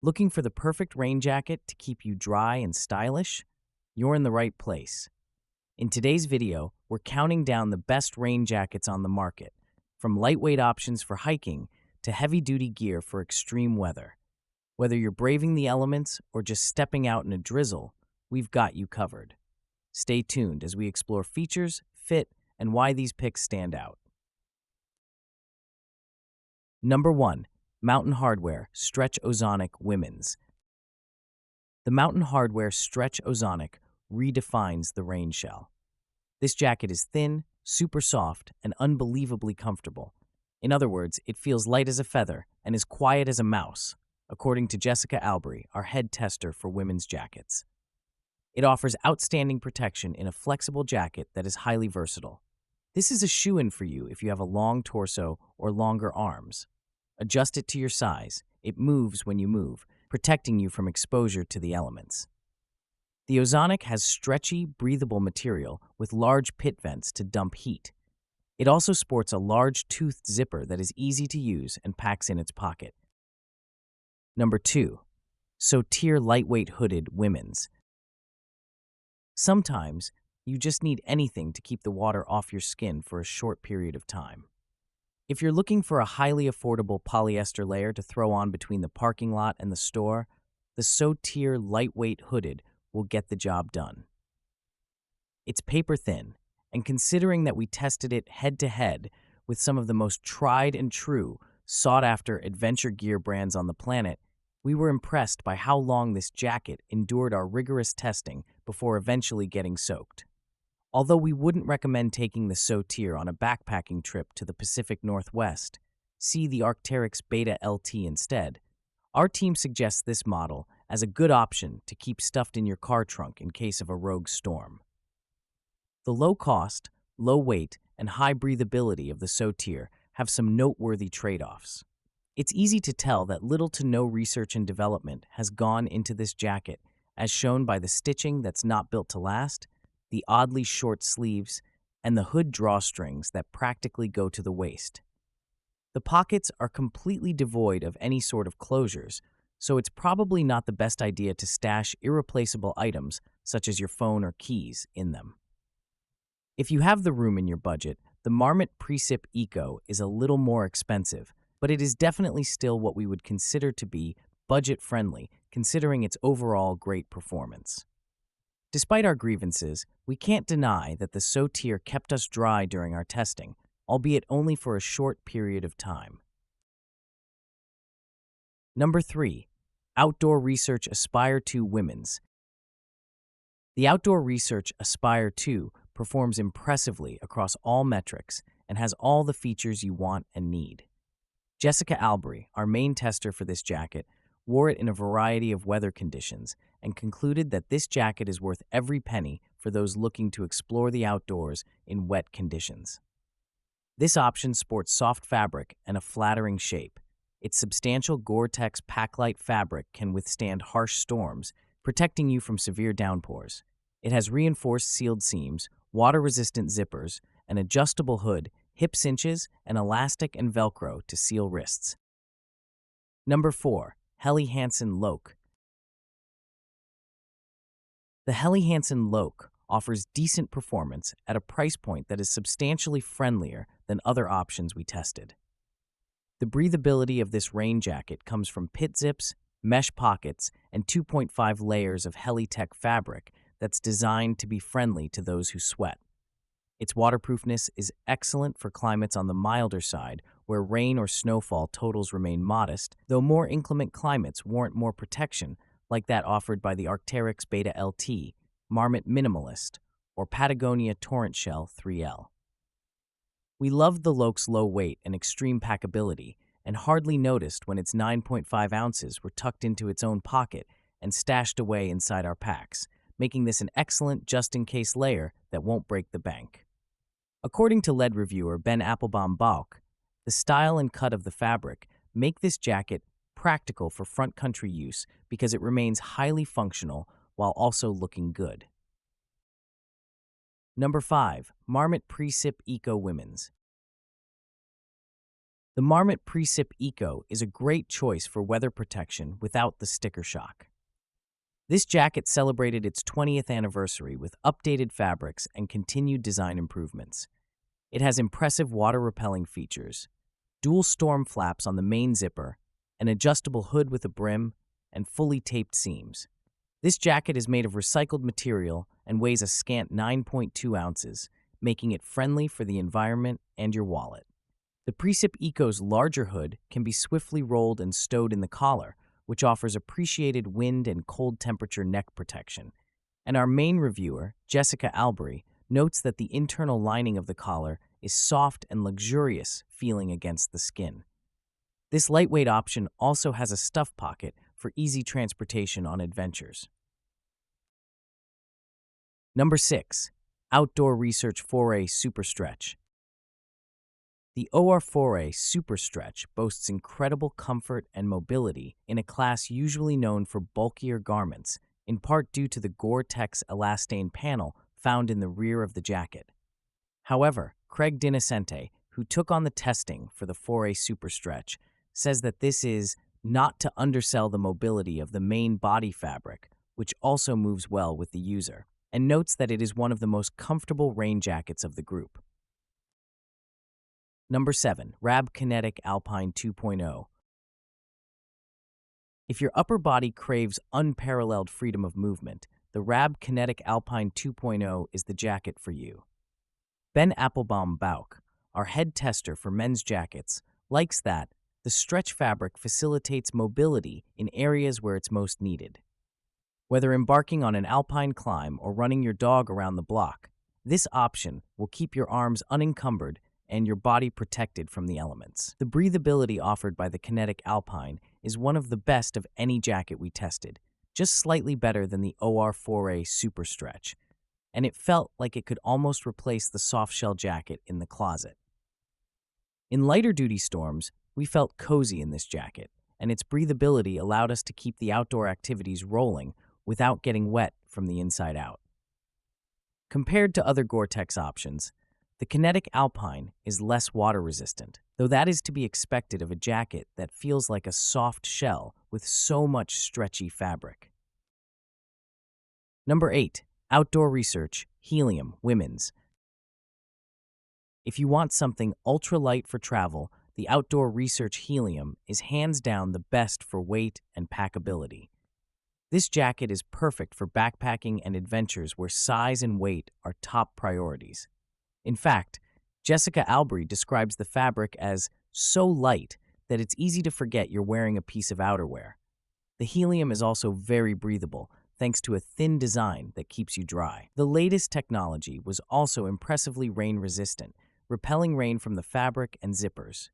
Looking for the perfect rain jacket to keep you dry and stylish? You're in the right place. In today's video, we're counting down the best rain jackets on the market, from lightweight options for hiking to heavy-duty gear for extreme weather. Whether you're braving the elements or just stepping out in a drizzle, we've got you covered. Stay tuned as we explore features, fit, and why these picks stand out. Number 1. Mountain Hardwear Stretch Ozonic Women's. The Mountain Hardwear Stretch Ozonic redefines the rain shell. This jacket is thin, super soft, and unbelievably comfortable. In other words, it feels light as a feather and is quiet as a mouse, according to Jessica Albury, our head tester for women's jackets. It offers outstanding protection in a flexible jacket that is highly versatile. This is a shoo-in for you if you have a long torso or longer arms. Adjust it to your size. It moves when you move, protecting you from exposure to the elements. The Ozonic has stretchy, breathable material with large pit vents to dump heat. It also sports a large toothed zipper that is easy to use and packs in its pocket. Number 2. Sotir Lightweight Hooded Women's. Sometimes, you just need anything to keep the water off your skin for a short period of time. If you're looking for a highly affordable polyester layer to throw on between the parking lot and the store, the Sotir Lightweight Hooded will get the job done. It's paper thin, and considering that we tested it head-to-head with some of the most tried and true, sought-after adventure gear brands on the planet, we were impressed by how long this jacket endured our rigorous testing before eventually getting soaked. Although we wouldn't recommend taking the Sotir on a backpacking trip to the Pacific Northwest, see the Arc'teryx Beta LT instead, our team suggests this model as a good option to keep stuffed in your car trunk in case of a rogue storm. The low cost, low weight, and high breathability of the Sotir have some noteworthy trade-offs. It's easy to tell that little to no research and development has gone into this jacket, as shown by the stitching that's not built to last, the oddly short sleeves, and the hood drawstrings that practically go to the waist. The pockets are completely devoid of any sort of closures, so it's probably not the best idea to stash irreplaceable items such as your phone or keys in them. If you have the room in your budget, the Marmot PreCip Eco is a little more expensive, but it is definitely still what we would consider to be budget-friendly, considering its overall great performance. Despite our grievances, we can't deny that the Sotir kept us dry during our testing, albeit only for a short period of time. Number 3. Outdoor Research Aspire 2 Women's. The Outdoor Research Aspire 2 performs impressively across all metrics and has all the features you want and need. Jessica Albury, our main tester for this jacket, wore it in a variety of weather conditions and concluded that this jacket is worth every penny for those looking to explore the outdoors in wet conditions. This option sports soft fabric and a flattering shape. Its substantial Gore-Tex Paclite fabric can withstand harsh storms, protecting you from severe downpours. It has reinforced sealed seams, water-resistant zippers, an adjustable hood, hip cinches, and elastic and Velcro to seal wrists. Number 4. Hansen Loke. The Hansen Loke offers decent performance at a price point that is substantially friendlier than other options we tested. The breathability of this rain jacket comes from pit zips, mesh pockets, and 2.5 layers of Helitech fabric that's designed to be friendly to those who sweat. Its waterproofness is excellent for climates on the milder side, where rain or snowfall totals remain modest, though more inclement climates warrant more protection, like that offered by the Arc'teryx Beta LT, Marmot Minimalist, or Patagonia Torrent Shell 3L. We loved the Loke's low weight and extreme packability, and hardly noticed when its 9.5 ounces were tucked into its own pocket and stashed away inside our packs, making this an excellent just-in-case layer that won't break the bank. According to lead reviewer Ben Applebaum-Bauch, the style and cut of the fabric make this jacket practical for front country use because it remains highly functional while also looking good. Number 5. Marmot PreCip Eco Women's. The Marmot PreCip Eco is a great choice for weather protection without the sticker shock. This jacket celebrated its 20th anniversary with updated fabrics and continued design improvements. It has impressive water-repelling features, dual storm flaps on the main zipper, an adjustable hood with a brim, and fully taped seams. This jacket is made of recycled material and weighs a scant 9.2 ounces, making it friendly for the environment and your wallet. The PreCip Eco's larger hood can be swiftly rolled and stowed in the collar, which offers appreciated wind and cold temperature neck protection. And our main reviewer, Jessica Albury, notes that the internal lining of the collar is soft and luxurious feeling against the skin. This lightweight option also has a stuff pocket for easy transportation on adventures. Number 6. Outdoor Research Foray Super Stretch. The Foray Super Stretch boasts incredible comfort and mobility in a class usually known for bulkier garments, in part due to the Gore-Tex elastane panel found in the rear of the jacket. However, Craig Dinacente, who took on the testing for the Foray Super Stretch, says that this is not to undersell the mobility of the main body fabric, which also moves well with the user, and notes that it is one of the most comfortable rain jackets of the group. Number 7. Rab Kinetic Alpine 2.0. If your upper body craves unparalleled freedom of movement, the Rab Kinetic Alpine 2.0 is the jacket for you. Ben Applebaum-Bauch, our head tester for men's jackets, likes that the stretch fabric facilitates mobility in areas where it's most needed. Whether embarking on an alpine climb or running your dog around the block, this option will keep your arms unencumbered and your body protected from the elements. The breathability offered by the Kinetic Alpine is one of the best of any jacket we tested, just slightly better than the Foray Super Stretch, and it felt like it could almost replace the softshell jacket in the closet. In lighter-duty storms, we felt cozy in this jacket, and its breathability allowed us to keep the outdoor activities rolling without getting wet from the inside out. Compared to other Gore-Tex options, the Kinetic Alpine is less water-resistant, though that is to be expected of a jacket that feels like a soft shell with so much stretchy fabric. Number 8. Outdoor Research Helium Women's. If you want something ultra-light for travel, the Outdoor Research Helium is hands down the best for weight and packability. This jacket is perfect for backpacking and adventures where size and weight are top priorities. In fact, Jessica Albury describes the fabric as so light that it's easy to forget you're wearing a piece of outerwear. The Helium is also very breathable, thanks to a thin design that keeps you dry. The latest technology was also impressively rain-resistant, repelling rain from the fabric and zippers.